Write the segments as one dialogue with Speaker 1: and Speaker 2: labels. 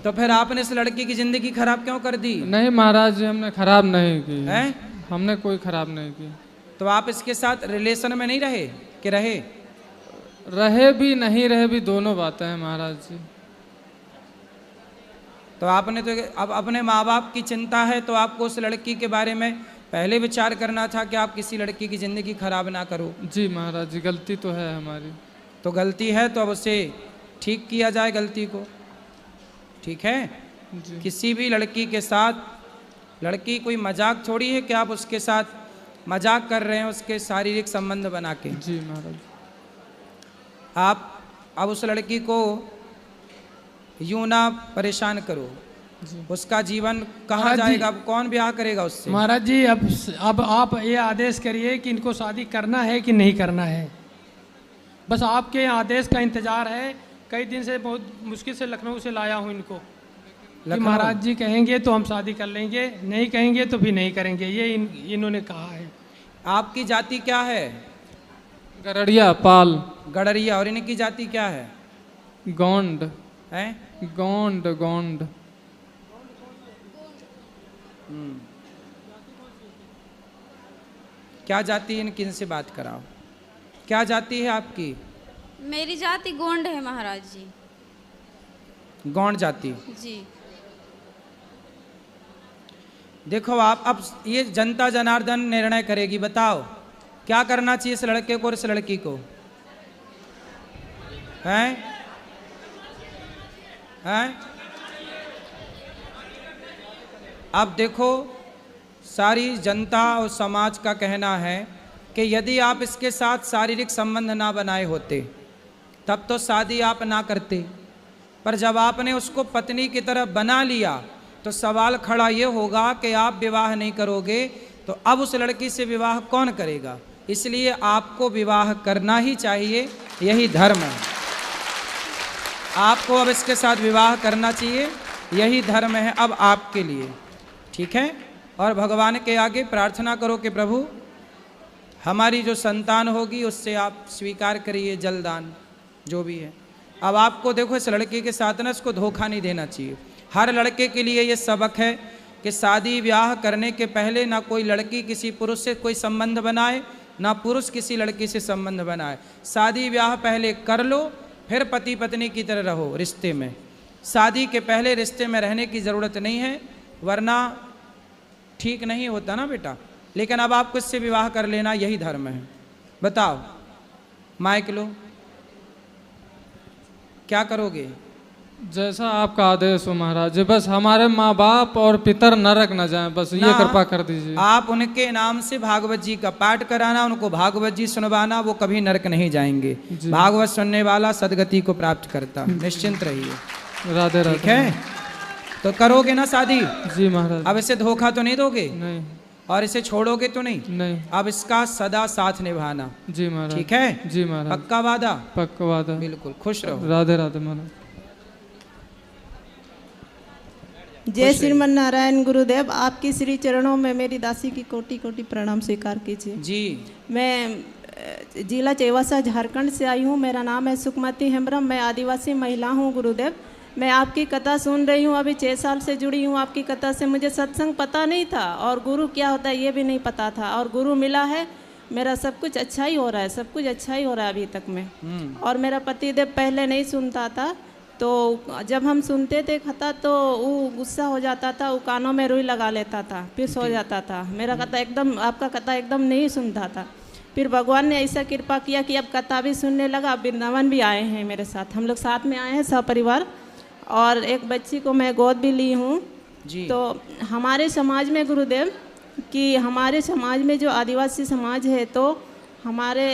Speaker 1: तो फिर आपने इस लड़की की जिंदगी खराब क्यों कर दी?
Speaker 2: नहीं महाराज जी, हमने खराब नहीं की
Speaker 1: है?
Speaker 2: हमने कोई खराब नहीं की।
Speaker 1: तो आप इसके साथ रिलेशन में नहीं रहे कि रहे?
Speaker 2: रहे भी नहीं रहे भी दोनों बातें हैं महाराज जी।
Speaker 1: तो आपने तो अब अपने माँ बाप की चिंता है तो आपको उस लड़की के बारे में पहले विचार करना था कि आप किसी लड़की की ज़िंदगी खराब ना करो।
Speaker 2: जी महाराज जी, गलती तो है हमारी।
Speaker 1: तो गलती है तो अब उसे ठीक किया जाए गलती को, ठीक है?
Speaker 2: जी
Speaker 1: किसी भी लड़की के साथ, लड़की कोई मजाक थोड़ी है कि आप उसके साथ मजाक कर रहे हैं उसके शारीरिक संबंध बना के।
Speaker 2: जी महाराज।
Speaker 1: आप अब उस लड़की को यूं ना परेशान करो।
Speaker 2: जी
Speaker 1: उसका जीवन कहाँ
Speaker 3: महाराज जी।
Speaker 1: जाएगा? अब कौन ब्याह करेगा उससे?
Speaker 3: महाराज जी अब आप ये आदेश करिए कि इनको शादी करना है कि नहीं करना है। बस आपके आदेश का इंतजार है। कई दिन से बहुत मुश्किल से लखनऊ से लाया हूँ इनको कि
Speaker 1: लखनऊ?
Speaker 3: महाराज जी कहेंगे तो हम शादी कर लेंगे, नहीं कहेंगे तो भी नहीं करेंगे, ये इन्होंने कहा है।
Speaker 1: आपकी जाति क्या है?
Speaker 2: गरड़िया पाल।
Speaker 1: गडरिया। और इनकी जाति क्या है?
Speaker 2: गोंड।
Speaker 1: हैं?
Speaker 2: गोंड गोंड।
Speaker 1: क्या जाति? इनकी इनसे बात कराओ। क्या जाति है आपकी?
Speaker 4: मेरी जाति गोंड है महाराज जी।
Speaker 1: गौंड जाति।
Speaker 4: जी
Speaker 1: देखो आप, अब ये जनता जनार्दन निर्णय करेगी। बताओ क्या करना चाहिए इस लड़के को और इस लड़की को? हैं? हैं? अब देखो, सारी जनता और समाज का कहना है कि यदि आप इसके साथ शारीरिक संबंध ना बनाए होते तब तो शादी आप ना करते, पर जब आपने उसको पत्नी की तरह बना लिया तो सवाल खड़ा ये होगा कि आप विवाह नहीं करोगे तो अब उस लड़की से विवाह कौन करेगा? इसलिए आपको विवाह करना ही चाहिए, यही धर्म है। आपको अब इसके साथ विवाह करना चाहिए, यही धर्म है अब आपके लिए, ठीक है? और भगवान के आगे प्रार्थना करो कि प्रभु हमारी जो संतान होगी उससे आप स्वीकार करिए जलदान जो भी है। अब आपको देखो इस लड़के के साथ ना इसको धोखा नहीं देना चाहिए। हर लड़के के लिए ये सबक है कि शादी ब्याह करने के पहले ना कोई लड़की किसी पुरुष से कोई संबंध बनाए, ना पुरुष किसी लड़की से संबंध बनाए। शादी ब्याह पहले कर लो, फिर पति पत्नी की तरह रहो रिश्ते में। शादी के पहले रिश्ते में रहने की ज़रूरत नहीं है, वरना ठीक नहीं होता ना बेटा। लेकिन अब आपको इससे विवाह कर लेना, यही धर्म है। बताओ, माइक लो, क्या करोगे?
Speaker 2: जैसा आपका आदेश हो महाराज जी, बस हमारे माँ बाप और पितर नरक न जाएं, बस ये कृपा कर दीजिए।
Speaker 1: आप उनके नाम से भागवत जी का पाठ कराना, उनको भागवत जी सुनवाना, वो कभी नरक नहीं जाएंगे। भागवत सुनने वाला सदगति को प्राप्त करता, निश्चिंत रहिए।
Speaker 2: राधे राधे।
Speaker 1: ठीक है, तो करोगे ना शादी?
Speaker 2: जी महाराज।
Speaker 1: अब इसे धोखा तो नहीं दोगे?
Speaker 2: नहीं।
Speaker 1: और इसे छोड़ोगे तो नहीं?
Speaker 2: नहीं।
Speaker 1: अब इसका सदा साथ निभाना।
Speaker 2: जी महाराज।
Speaker 1: ठीक है?
Speaker 2: जी महाराज।
Speaker 1: पक्का वादा?
Speaker 2: पक्का वादा।
Speaker 1: बिल्कुल। खुश रहो।
Speaker 2: राधे राधे महाराज।
Speaker 5: जय श्रीमन नारायण गुरुदेव, आपकी श्री चरणों में मेरी दासी की कोटि कोटि प्रणाम स्वीकार कीजिए।
Speaker 1: जी।
Speaker 5: मैं जिला चेवासा झारखंड से आई हूँ। मेरा नाम है सुखमती हेम्ब्रम। मैं आदिवासी महिला हूँ गुरुदेव। मैं आपकी कथा सुन रही हूँ, अभी 6 साल से जुड़ी हूँ आपकी कथा से। मुझे सत्संग पता नहीं था और गुरु क्या होता है ये भी नहीं पता था, और गुरु मिला है। मेरा सब कुछ अच्छा ही हो रहा है, सब कुछ अच्छा ही हो रहा है अभी तक में। और मेरा पतिदेव पहले नहीं सुनता था, तो जब हम सुनते थे कथा तो वो गुस्सा हो जाता था, वो कानों में रुई लगा लेता था, फिर सो जाता था। मेरा कथा एकदम, आपका कथा एकदम नहीं सुनता था। फिर भगवान ने ऐसा कृपा किया कि अब कथा भी सुनने लगा। वृंदावन भी आए हैं मेरे साथ, हम लोग साथ में आए हैं सपरिवार, और एक बच्ची को मैं गोद भी ली हूँ। तो हमारे समाज में गुरुदेव कि हमारे समाज में जो आदिवासी समाज है तो हमारे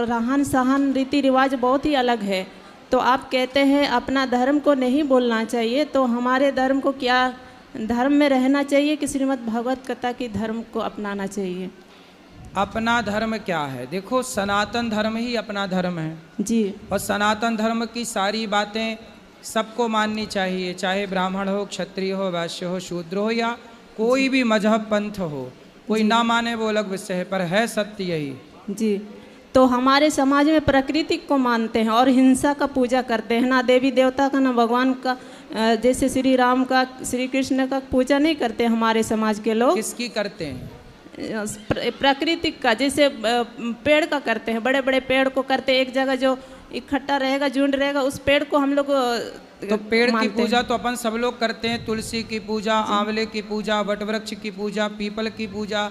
Speaker 5: रहन सहन रीति रिवाज बहुत ही अलग है। तो आप कहते हैं अपना धर्म को नहीं बोलना चाहिए, तो हमारे धर्म को क्या धर्म में रहना चाहिए कि श्रीमद् भागवत कथा की धर्म को अपनाना चाहिए?
Speaker 1: अपना धर्म क्या है? देखो, सनातन धर्म ही अपना धर्म है
Speaker 5: जी। और
Speaker 1: सनातन धर्म की सारी बातें सबको माननी चाहिए, चाहे ब्राह्मण हो, क्षत्रिय हो, वैश्य हो, शूद्र हो, या कोई भी मजहब पंथ हो। कोई ना माने वो अलग विषय है, पर है सत्य यही।
Speaker 5: जी। तो हमारे समाज में प्रकृति को मानते हैं और हिंसा का पूजा करते हैं, ना देवी देवता का ना भगवान का जैसे श्री राम का, श्री कृष्ण का पूजा नहीं करते हमारे समाज के लोग।
Speaker 1: किसकी करते हैं?
Speaker 5: प्राकृतिक का, जैसे पेड़ का करते हैं, बड़े बड़े पेड़ को करते हैं, एक जगह जो इकट्ठा रहेगा, झुंड रहेगा, उस पेड़ को हम लोग
Speaker 1: तो पेड़ की पूजा तो अपन सब लोग करते हैं, तुलसी की पूजा, आंवले की पूजा, वटवृक्ष की पूजा, पीपल की पूजा,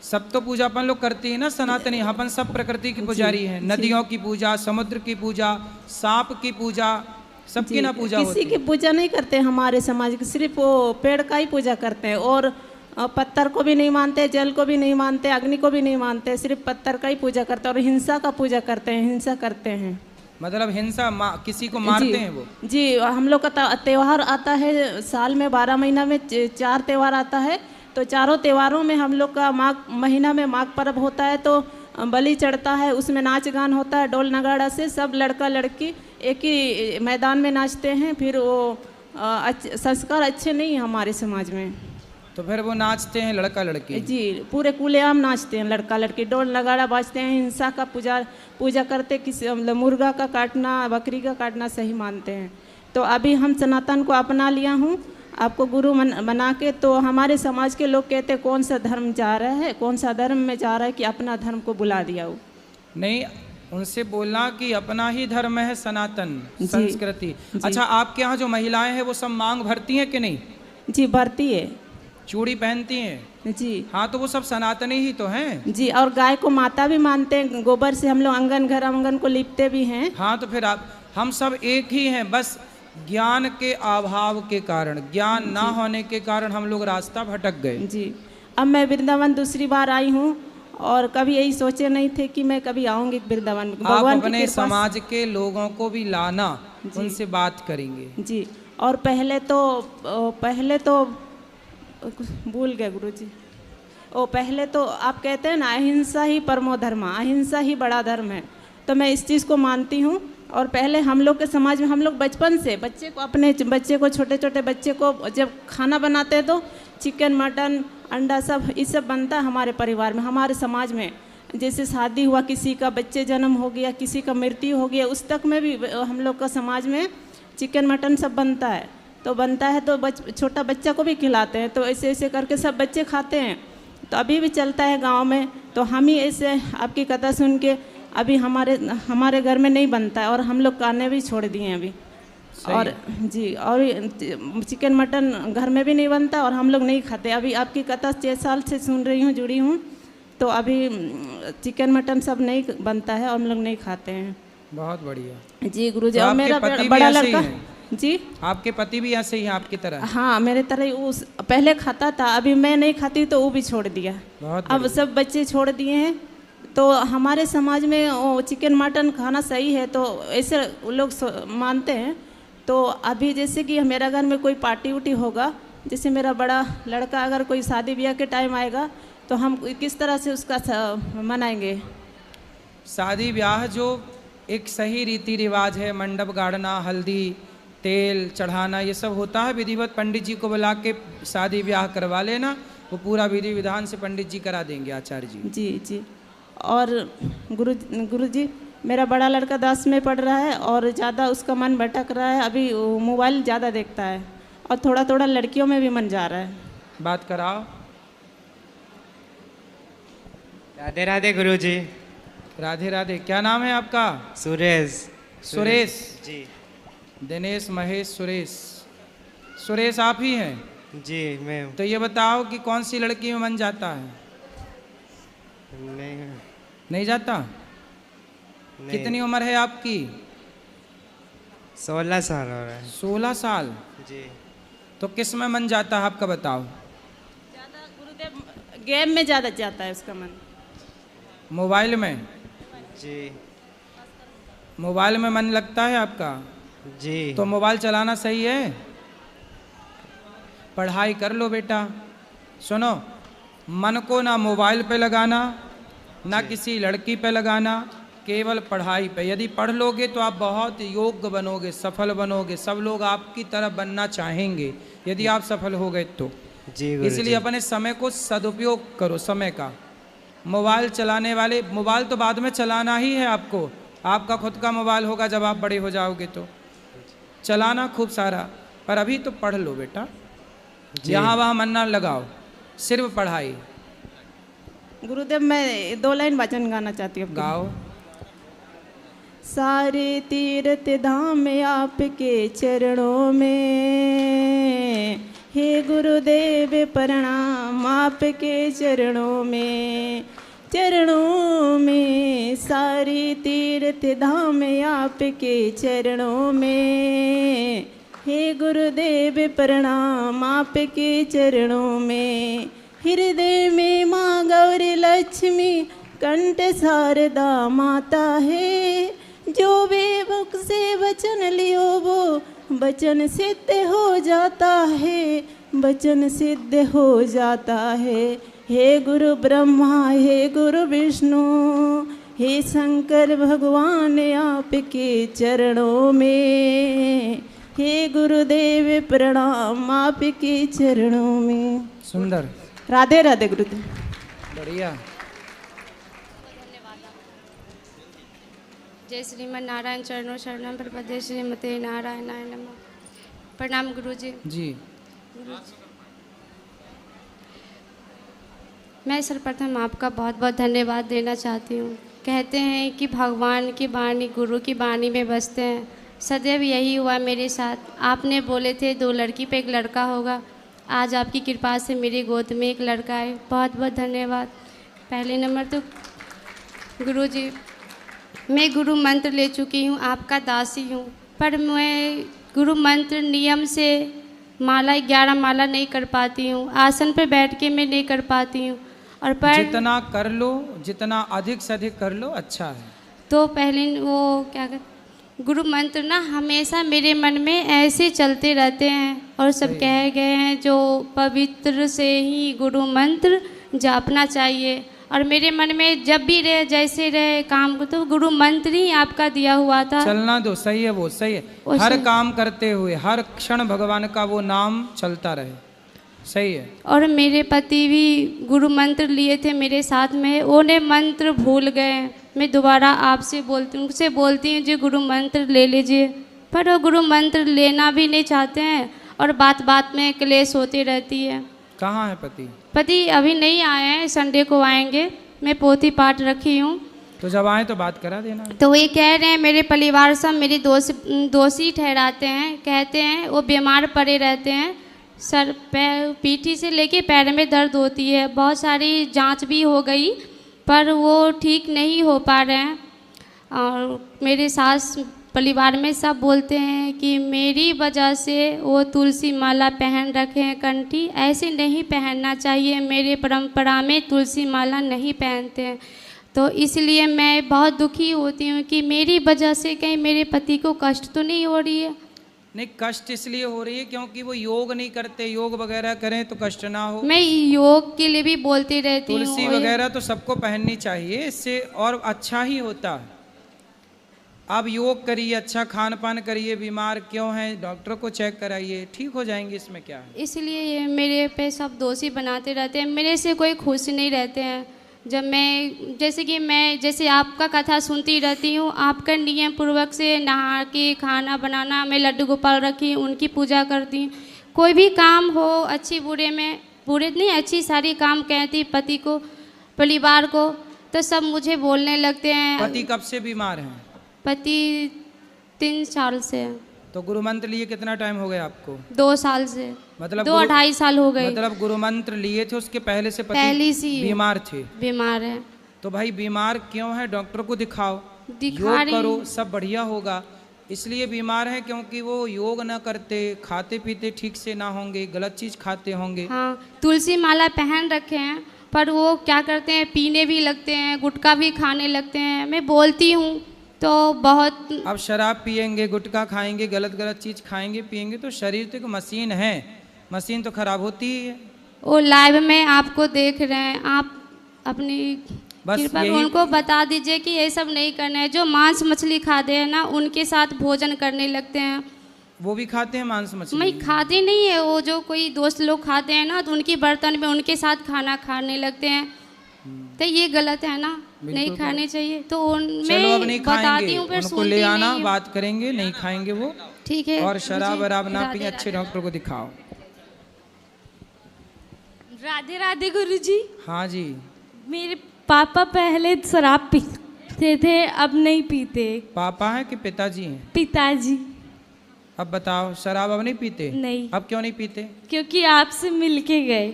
Speaker 1: सब तो पूजा अपन लोग करते हैं ना सनातनी। अपन सब प्रकृति की पुजारी हैं। नदियों की पूजा, समुद्र की पूजा, सांप की पूजा, सबकी ना पूजा होती
Speaker 5: किसी की पूजा नहीं करते हमारे समाज की, सिर्फ वो पेड़ का ही पूजा करते हैं। और पत्थर को भी नहीं मानते, जल को भी नहीं मानते, अग्नि को भी नहीं मानते, सिर्फ पत्थर का ही पूजा करते हैं। और हिंसा का पूजा करते हैं, हिंसा करते हैं।
Speaker 1: मतलब हिंसा, किसी को मारते हैं वो?
Speaker 5: जी, हम लोग का त्यौहार आता है साल में 12 महीना में 4 त्यौहार आता है। तो चारों त्योहारों में हम लोग का माघ महीना में माघ पर्व होता है, तो बलि चढ़ता है, उसमें नाच गान होता है, ढोल नगाड़ा से सब लड़का लड़की एक ही मैदान में नाचते हैं। फिर वो संस्कार अच्छे नहीं हैं हमारे समाज में,
Speaker 1: तो फिर वो नाचते हैं लड़का लड़की?
Speaker 5: जी, पूरे खुलेआम नाचते हैं लड़का लड़की, ढोल नगाड़ा बाजते हैं, हिंसा का पूजा करते, किसी मतलब मुर्गा का काटना, बकरी का काटना सही मानते हैं। तो अभी हम सनातन को अपना लिया हूँ आपको गुरु बना के। तो हमारे समाज के लोग कहते हैं कौन सा धर्म जा रहा है, कौन सा धर्म में जा रहा है कि अपना धर्म को बुला दिया वो।
Speaker 1: नहीं, उनसे बोलना कि अपना ही धर्म है सनातन संस्कृति। अच्छा, आपके यहाँ जो महिलाएं हैं वो सब मांग भरती हैं कि नहीं?
Speaker 5: जी, भरती है।
Speaker 1: चूड़ी पहनती हैं?
Speaker 5: जी
Speaker 1: हाँ, तो वो सब सनातनी ही तो हैं।
Speaker 5: जी, और गाय को माता भी मानते हैं, गोबर से हम लोग आंगन को लिपते भी हैं।
Speaker 1: हाँ, तो फिर हम सब एक ही हैं, बस ज्ञान के अभाव के कारण, ज्ञान ना होने के कारण हम लोग रास्ता भटक गए।
Speaker 5: जी, अब मैं वृंदावन दूसरी बार आई हूँ और कभी यही सोचे नहीं थे कि मैं कभी आऊँगी वृंदावन।
Speaker 1: आप अपने समाज के लोगों को भी लाना, उनसे बात करेंगे।
Speaker 5: जी, और पहले तो भूल गए गुरुजी। पहले तो आप कहते हैं ना, अहिंसा ही परमो धर्म, अहिंसा ही बड़ा धर्म है। तो मैं इस चीज़ को मानती हूँ। और पहले हम लोग के समाज में हम लोग बचपन से अपने बच्चे को, छोटे छोटे बच्चे को जब खाना बनाते हैं तो चिकन, मटन, अंडा सब ये सब बनता है हमारे परिवार में, हमारे समाज में। जैसे शादी हुआ, किसी का बच्चे जन्म हो गया, किसी का मृत्यु हो गया, उस तक में भी हम लोग का समाज में चिकन मटन सब बनता है। तो छोटा बच्चा को भी खिलाते हैं। तो ऐसे ऐसे करके सब बच्चे खाते हैं। तो अभी भी चलता है गांव में। तो हम ही ऐसे आपकी कथा सुन के अभी हमारे घर में नहीं बनता है, और हम लोग खाने भी छोड़ दिए हैं अभी। और जी, और चिकन मटन घर में भी नहीं बनता और हम लोग नहीं खाते। अभी आपकी कथा 6 साल से सुन रही हूँ, जुड़ी हूँ। तो अभी चिकन मटन सब नहीं बनता है और हम लोग नहीं खाते हैं।
Speaker 1: बहुत बढ़िया
Speaker 5: जी गुरुजी।
Speaker 1: तो
Speaker 5: और मेरा बड़ा लड़का जी,
Speaker 1: आपके पति भी ऐसे ही हैं आपकी तरह?
Speaker 5: हाँ, मेरे तरह उस पहले खाता था, अभी मैं नहीं खाती तो वो भी छोड़ दिया। अब सब बच्चे छोड़ दिए हैं। तो हमारे समाज में वो चिकन मटन खाना सही है, तो ऐसे लोग मानते हैं। तो अभी जैसे कि मेरा घर में कोई पार्टी उटी होगा, जैसे मेरा बड़ा लड़का अगर कोई शादी ब्याह के टाइम आएगा, तो हम किस तरह से उसका मनाएंगे?
Speaker 1: शादी ब्याह जो एक सही रीति रिवाज है, मंडप गाड़ना, हल्दी तेल चढ़ाना, ये सब होता है विधिवत। पंडित जी को बुला के शादी ब्याह करवा लेना, वो पूरा विधि विधान से पंडित जी करा देंगे, आचार्य जी।
Speaker 5: जी जी। और गुरु जी, मेरा बड़ा लड़का 10 में पढ़ रहा है और ज़्यादा उसका मन भटक रहा है। अभी मोबाइल ज़्यादा देखता है और थोड़ा थोड़ा लड़कियों में भी मन जा रहा है।
Speaker 1: बात कराओ।
Speaker 6: राधे राधे गुरु जी।
Speaker 1: राधे राधे। क्या नाम है आपका? सुरेश
Speaker 6: जी।
Speaker 1: दिनेश, महेश, सुरेश आप ही हैं?
Speaker 6: जी मैं।
Speaker 1: तो ये बताओ कि कौन सी लड़की में मन जाता है? नहीं जाता? नहीं। कितनी उम्र है आपकी?
Speaker 6: 16 साल हो रहा है।
Speaker 1: 16 साल?
Speaker 6: जी।
Speaker 1: तो किस में मन जाता है आपका, बताओ?
Speaker 5: ज़्यादा गुरुदेव, गेम में ज़्यादा जाता है उसका मन।
Speaker 1: मोबाइल में?
Speaker 6: जी।
Speaker 1: मोबाइल में मन लगता है आपका?
Speaker 6: जी।
Speaker 1: तो मोबाइल चलाना सही है? पढ़ाई कर लो बेटा। सुनो, मन को ना मोबाइल पे लगाना, ना किसी लड़की पे लगाना, केवल पढ़ाई पे। यदि पढ़ लोगे तो आप बहुत योग्य बनोगे, सफल बनोगे। सब लोग आपकी तरह बनना चाहेंगे यदि आप सफल हो गए तो।
Speaker 6: जी।
Speaker 1: इसलिए अपने समय को सदुपयोग करो, समय का। मोबाइल चलाने वाले, मोबाइल तो बाद में चलाना ही है आपको। आपका खुद का मोबाइल होगा जब आप बड़े हो जाओगे तो चलाना खूब सारा। पर अभी तो पढ़ लो बेटा, यहाँ वहाँ मन ना लगाओ, सिर्फ पढ़ाई।
Speaker 5: गुरुदेव मैं 2 लाइन भजन गाना चाहती हूँ।
Speaker 1: गाओ।
Speaker 5: सारे तीर्थ धाम आपके चरणों में, हे गुरुदेव प्रणाम आपके चरणों में, चरणों में। सारे तीर्थ धाम आपके चरणों में, हे गुरुदेव प्रणाम आपके चरणों में। हृदय में माँ गौरी लक्ष्मी कंठ शारदा माता है, जो भी मुख से वचन लियो वो वचन सिद्ध हो जाता है, वचन सिद्ध हो जाता है। हे गुरु ब्रह्मा हे गुरु विष्णु हे शंकर भगवान आपके चरणों में, हे गुरुदेव प्रणाम आपके चरणों में।
Speaker 1: सुंदर।
Speaker 5: राधे राधे गुरुदेव।
Speaker 1: बढ़िया।
Speaker 7: जय श्रीमन नारायण चरणों शरणम प्रपद्ये श्रीमते नारायणाय नमः। प्रणाम गुरुजी।
Speaker 1: जी।
Speaker 7: मैं सर्वप्रथम आपका बहुत बहुत धन्यवाद देना चाहती हूँ। कहते हैं कि भगवान की वाणी गुरु की वाणी में बसते हैं, सदैव यही हुआ मेरे साथ। आपने बोले थे 2 लड़की पे 1 लड़का होगा, आज आपकी कृपा से मेरी गोद में 1 लड़का है। बहुत बहुत धन्यवाद। पहले नंबर तो गुरुजी, मैं गुरु मंत्र ले चुकी हूँ, आपका दासी हूँ, पर मैं गुरु मंत्र नियम से माला 11 माला नहीं कर पाती हूँ, आसन पर बैठ के मैं नहीं कर पाती हूँ। और पर
Speaker 1: जितना कर लो, जितना अधिक से अधिक कर लो अच्छा है।
Speaker 7: तो पहले वो क्या कर गुरु मंत्र ना हमेशा मेरे मन में ऐसे चलते रहते हैं, और सब कहे गए हैं जो पवित्र से ही गुरु मंत्र जापना चाहिए। और मेरे मन में जब भी रहे जैसे रहे काम को, तो गुरु मंत्र ही आपका दिया हुआ था।
Speaker 1: चलना दो, सही है, वो सही है। हर काम करते हुए हर क्षण भगवान का वो नाम चलता रहे, सही है।
Speaker 7: और मेरे पति भी गुरु मंत्र लिए थे मेरे साथ में, उन्हें मंत्र भूल गए। मैं दोबारा आपसे बोलती हूँ, उनसे बोलती हूँ जी गुरु मंत्र ले लीजिए, पर वो गुरु मंत्र लेना भी नहीं चाहते हैं, और बात बात में क्लेश होती रहती है।
Speaker 1: कहाँ है पति?
Speaker 7: पति अभी नहीं आए हैं, संडे को आएंगे। मैं पोथी पाठ रखी हूँ,
Speaker 1: तो जब आए तो बात करा देना।
Speaker 7: तो ये कह रहे हैं मेरे परिवार सब मेरी दोषी ठहराते हैं, कहते हैं वो बीमार पड़े रहते हैं, सर पैर पीठी से लेके पैर में दर्द होती है। बहुत सारी जांच भी हो गई पर वो ठीक नहीं हो पा रहे हैं। और मेरे सास परिवार में सब बोलते हैं कि मेरी वजह से वो तुलसी माला पहन रखे हैं कंठी, ऐसे नहीं पहनना चाहिए, मेरे परंपरा में तुलसी माला नहीं पहनते हैं। तो इसलिए मैं बहुत दुखी होती हूँ कि मेरी वजह से कहीं मेरे पति को कष्ट तो नहीं हो रही है।
Speaker 1: नहीं, कष्ट इसलिए हो रही है क्योंकि वो योग नहीं करते, योग वगैरह करें तो कष्ट ना हो।
Speaker 7: मैं योग के लिए भी बोलती रहती हूँ।
Speaker 1: तुलसी वगैरह तो सबको पहननी चाहिए, इससे और अच्छा ही होता है। आप योग करिए, अच्छा खान पान करिए, बीमार क्यों हैं डॉक्टर को चेक कराइए, ठीक हो जाएंगे, इसमें क्या है।
Speaker 7: इसलिए ये मेरे पे सब दोषी बनाते रहते हैं, मेरे से कोई खुश नहीं रहते हैं। जब मैं जैसे आपका कथा सुनती रहती हूँ, आपका नियम पूर्वक से नहा के खाना बनाना, मैं लड्डू गोपाल रखी उनकी पूजा करती हूँ। कोई भी काम हो अच्छी बुरे में, बुरे नहीं अच्छी सारी काम कहती पति को परिवार को, तो सब मुझे बोलने लगते हैं।
Speaker 1: पति कब से बीमार हैं?
Speaker 7: पति 3 साल से।
Speaker 1: तो गुरु मंत्र लिए कितना टाइम हो गया आपको?
Speaker 7: 2 साल से,
Speaker 1: मतलब
Speaker 7: 2-2.5 साल हो गए।
Speaker 1: मतलब गुरु मंत्र लिए थे उसके पहले से पति
Speaker 7: पहले से
Speaker 1: बीमार थे?
Speaker 7: बीमार है।
Speaker 1: तो भाई बीमार क्यों है, डॉक्टर को दिखाओ,
Speaker 7: दिखा
Speaker 1: योग करो, सब बढ़िया होगा। इसलिए बीमार है क्योंकि वो योग ना करते, खाते पीते ठीक से ना होंगे, गलत चीज खाते होंगे।
Speaker 7: हाँ, तुलसी माला पहन रखे हैं पर वो क्या करते हैं, पीने भी लगते हैं, गुटखा भी खाने लगते हैं। मैं बोलती हूँ तो बहुत।
Speaker 1: अब शराब पियेंगे, गुटखा खाएंगे, गलत गलत चीज खाएंगे पियेंगे तो शरीर तो एक मशीन है, मशीन तो खराब होती ही है।
Speaker 7: वो लाइव में आपको देख रहे हैं, आप अपनी कृपा उनको बता दीजिए कि ये सब नहीं करना है। जो मांस मछली खाते हैं ना, उनके साथ भोजन करने लगते हैं।
Speaker 1: वो भी खाते हैं मांस मछली?
Speaker 7: मैं खाती नहीं है, वो जो कोई दोस्त लोग खाते हैं ना, तो उनकी बर्तन में उनके साथ खाना खाने लगते हैं। तो ये गलत है ना, नहीं खाने चाहिए। तो
Speaker 1: चलो अब नहीं
Speaker 7: बताती
Speaker 1: खाएंगे,
Speaker 7: हूँ, फिर
Speaker 1: उनको ले आना, बात करेंगे, नहीं खाएंगे वो।
Speaker 7: ठीक है
Speaker 1: और शराब वराब ना
Speaker 7: राधे
Speaker 1: पिए, अच्छे
Speaker 7: राधे।
Speaker 1: डॉक्टर को दिखाओ।
Speaker 8: राधे राधे गुरुजी।
Speaker 1: हाँ जी।
Speaker 8: मेरे पापा पहले शराब पीते थे, अब नहीं पीते।
Speaker 1: पापा हैं कि पिताजी हैं?
Speaker 8: पिताजी।
Speaker 1: अब बताओ, शराब अब नहीं पीते?
Speaker 8: नहीं।
Speaker 1: अब क्यों नहीं पीते?
Speaker 8: क्योंकि आपसे मिल के गए।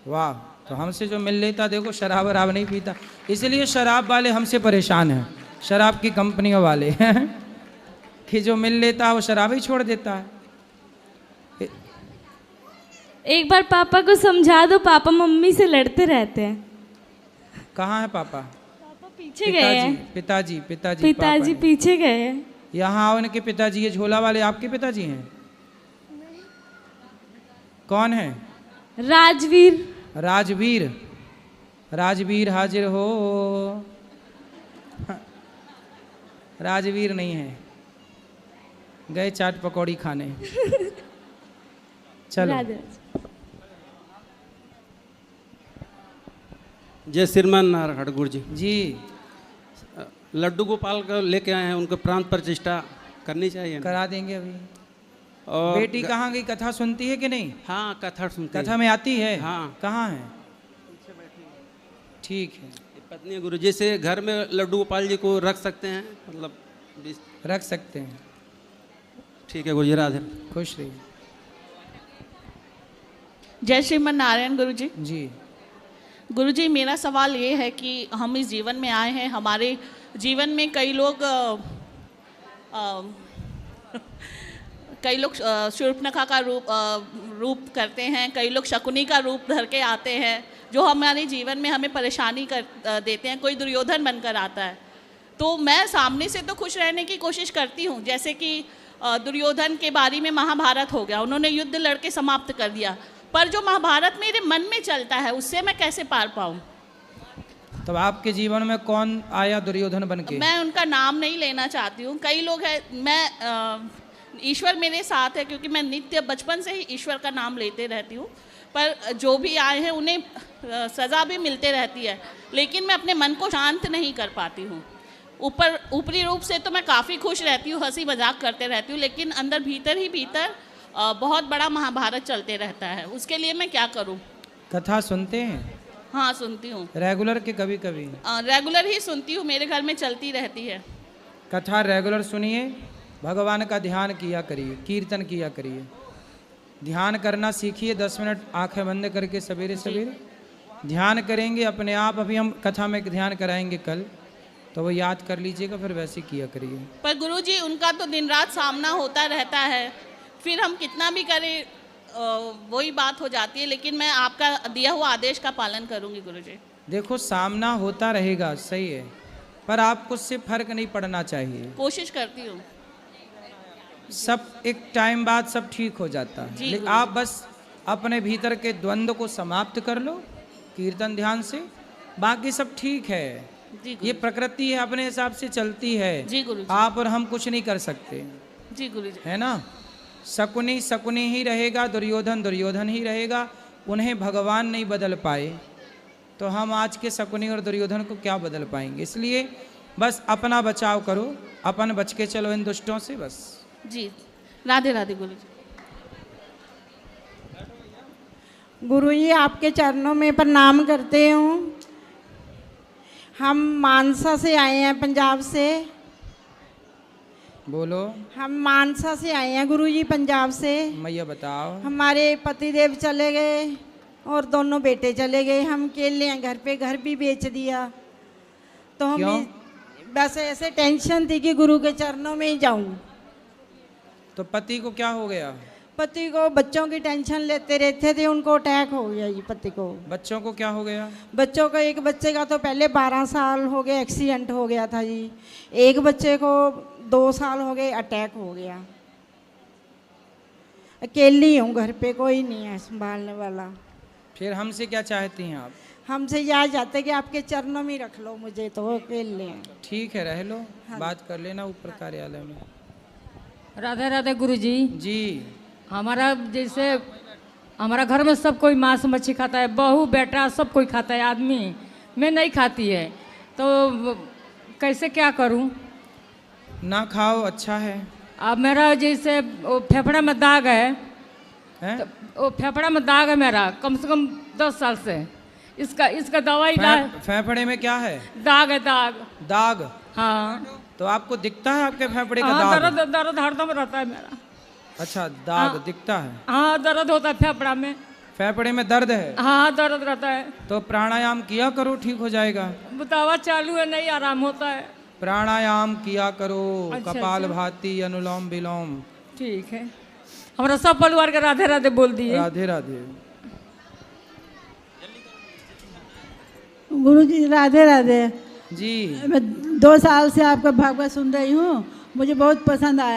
Speaker 1: वाह, तो हमसे जो मिल लेता, देखो शराब वराब नहीं पीता, इसलिए शराब वाले हमसे परेशान हैं, शराब की कंपनियों वाले कि जो मिल लेता वो शराब ही छोड़ देता है।
Speaker 8: एक बार पापा को समझा दो, पापा मम्मी से लड़ते रहते हैं।
Speaker 1: कहाँ है पापा?
Speaker 8: पापा पीछे गए हैं।
Speaker 1: पिताजी पिताजी
Speaker 8: पिताजी
Speaker 1: पापा
Speaker 8: पीछे गए हैं।
Speaker 1: हैं। यहाँ उनके पिताजी, ये झोला वाले आपके पिताजी हैं? कौन है?
Speaker 8: राजवीर।
Speaker 1: राजवीर। राजवीर हाजिर हो। राजवीर नहीं है, गए चाट पकौड़ी खाने। चलो।
Speaker 8: राधे।
Speaker 9: जय श्रीमान नारायण गुरु जी।
Speaker 1: जी,
Speaker 9: लड्डू गोपाल को लेके आए हैं, उनको प्राण प्रतिष्ठा करनी चाहिए ना?
Speaker 1: करा देंगे अभी।
Speaker 9: और
Speaker 1: बेटी कहाँ गई? कथा सुनती है कि नहीं?
Speaker 9: हाँ, कथा सुनते
Speaker 1: कथा में आती है?
Speaker 9: हाँ।
Speaker 1: कहाँ है? ठीक है,
Speaker 9: पत्नी गुरु जी से घर में लड्डू गोपाल जी को रख सकते हैं, मतलब
Speaker 1: रख सकते हैं।
Speaker 9: ठीक है गुरु जी, राधे।
Speaker 1: खुश रहिए।
Speaker 10: जय श्रीमन नारायण गुरु जी।
Speaker 1: जी,
Speaker 10: गुरु जी, मेरा सवाल ये है कि हम इस जीवन में आए हैं, हमारे जीवन में कई लोग शूर्पणखा का रूप करते हैं, कई लोग शकुनी का रूप धर के आते हैं, जो हमारे जीवन में हमें परेशानी कर देते हैं। कोई दुर्योधन बनकर आता है, तो मैं सामने से तो खुश रहने की कोशिश करती हूँ, जैसे कि दुर्योधन के बारे में महाभारत हो गया, उन्होंने युद्ध लड़के समाप्त कर दिया, पर जो महाभारत मेरे मन में चलता है उससे मैं कैसे पार पाऊँ?
Speaker 1: तब आपके जीवन में कौन आया दुर्योधन बन के?
Speaker 10: मैं उनका नाम नहीं लेना चाहती हूँ, कई लोग हैं, मैं ईश्वर मेरे साथ है, क्योंकि मैं नित्य बचपन से ही ईश्वर का नाम लेते रहती हूँ, पर जो भी आए हैं उन्हें सज़ा भी मिलते रहती है, लेकिन मैं अपने मन को शांत नहीं कर पाती हूँ। ऊपरी रूप से तो मैं काफ़ी खुश रहती हूँ, हंसी मजाक करते रहती हूँ, लेकिन अंदर भीतर ही भीतर बहुत बड़ा महाभारत चलते रहता है। उसके लिए मैं क्या करूँ?
Speaker 1: कथा सुनते हैं?
Speaker 10: हाँ, सुनती हूँ।
Speaker 1: रेगुलर के कभी कभी?
Speaker 10: रेगुलर ही सुनती हूँ, मेरे घर में चलती रहती है।
Speaker 1: कथा रेगुलर सुनिए, भगवान का ध्यान किया करिए, कीर्तन किया करिए, ध्यान करना सीखिए। 10 मिनट आंखें बंद करके सवेरे सवेरे ध्यान करेंगे अपने आप। अभी हम कथा में ध्यान कराएंगे कल, तो वो याद कर लीजिएगा, फिर वैसे किया करिए।
Speaker 10: पर गुरुजी, उनका तो दिन रात सामना होता रहता है, फिर हम कितना भी करें वही बात हो जाती है, लेकिन मैं आपका दिया हुआ आदेश का पालन करूंगी गुरुजी।
Speaker 1: देखो, सामना होता रहेगा, सही है, पर आपको उससे फर्क नहीं पड़ना चाहिए।
Speaker 10: कोशिश करती हूँ।
Speaker 1: सब एक टाइम बाद सब ठीक हो जाता है, लेकिन आप बस अपने भीतर के द्वंद्व को समाप्त कर लो कीर्तन ध्यान से, बाकी सब ठीक है। ये प्रकृति है, अपने हिसाब से चलती है।
Speaker 10: जी गुरुजी।
Speaker 1: आप और हम कुछ नहीं कर सकते।
Speaker 10: जी गुरुजी।
Speaker 1: है ना? शकुनी शकुनी ही रहेगा, दुर्योधन दुर्योधन ही रहेगा, उन्हें भगवान नहीं बदल पाए, तो हम आज के शकुनी और दुर्योधन को क्या बदल पाएंगे? इसलिए बस अपना बचाव करो, अपन बच के चलो इन दुष्टों से, बस।
Speaker 10: जी, राधे राधे गुरुजी।
Speaker 11: गुरु जी, आपके चरणों में प्रणाम करते हूँ। हम मानसा से आए हैं, पंजाब से।
Speaker 1: बोलो।
Speaker 11: हम मानसा से आए हैं गुरु जी, पंजाब से।
Speaker 1: मैया बताओ।
Speaker 11: हमारे पतिदेव चले गए और दोनों बेटे चले गए, हम अकेले हैं घर पे, घर भी बेच दिया। तो हम बस ऐसे टेंशन थी कि गुरु के चरणों में ही जाऊं।
Speaker 1: तो पति को क्या हो गया?
Speaker 11: पति को बच्चों की टेंशन लेते रहते थे, उनको अटैक हो गया जी। पति को।
Speaker 1: बच्चों को क्या हो गया?
Speaker 11: बच्चों को, एक बच्चे का तो पहले 12 साल हो गए, एक्सीडेंट हो गया था जी। एक बच्चे को 2 साल हो गए, अटैक हो गया। अकेली हूँ घर पे, कोई नहीं है संभालने वाला।
Speaker 1: फिर हमसे क्या चाहती हैं आप?
Speaker 11: हमसे यह चाहते कि आपके चरणों में रख लो मुझे, तो अकेले हैं।
Speaker 1: ठीक है, रह लो, बात कर लेना ऊपर कार्यालय में।
Speaker 12: राधे राधे गुरु जी।
Speaker 1: जी।
Speaker 12: हमारा जैसे हमारा घर में सब कोई मांस मच्छी खाता है, बहू बेटा सब कोई खाता है, आदमी मैं नहीं खाती है, तो कैसे क्या करूं?
Speaker 1: ना खाओ, अच्छा है।
Speaker 12: अब मेरा जैसे वो फेफड़ा में दाग है,
Speaker 1: हैं?
Speaker 12: तो वो फेफड़ा में दाग है मेरा कम से कम 10 साल से। इसका दवाई
Speaker 1: फेफड़े में क्या है?
Speaker 12: दाग है, दाग।
Speaker 1: दाग?
Speaker 12: हाँ।
Speaker 1: तो आपको दिखता है आपके फेफड़े का
Speaker 12: हाँ,
Speaker 1: दाग?
Speaker 12: दर्द हरदम रहता है मेरा।
Speaker 1: अच्छा, दाग
Speaker 12: हाँ,
Speaker 1: दिखता है?
Speaker 12: हाँ, दर्द होता है फेफड़ा में।
Speaker 1: फेफड़े में दर्द है?
Speaker 12: हाँ, दर्द रहता है।
Speaker 1: तो प्राणायाम किया करो, ठीक हो जाएगा।
Speaker 12: दवा चालू है, नहीं आराम होता है।
Speaker 1: प्राणायाम किया करो।
Speaker 12: अच्छा,
Speaker 1: कपाल
Speaker 12: अच्छा।
Speaker 1: भाती, अनुलोम विलोम।
Speaker 12: ठीक है। हमारा सब परिवार के राधे राधे बोल दिए।
Speaker 1: राधे राधे।
Speaker 13: गुरु जी राधे राधे
Speaker 1: जी।
Speaker 13: मैं 2 साल से आपका भागवत सुन रही हूँ, मुझे बहुत पसंद आया।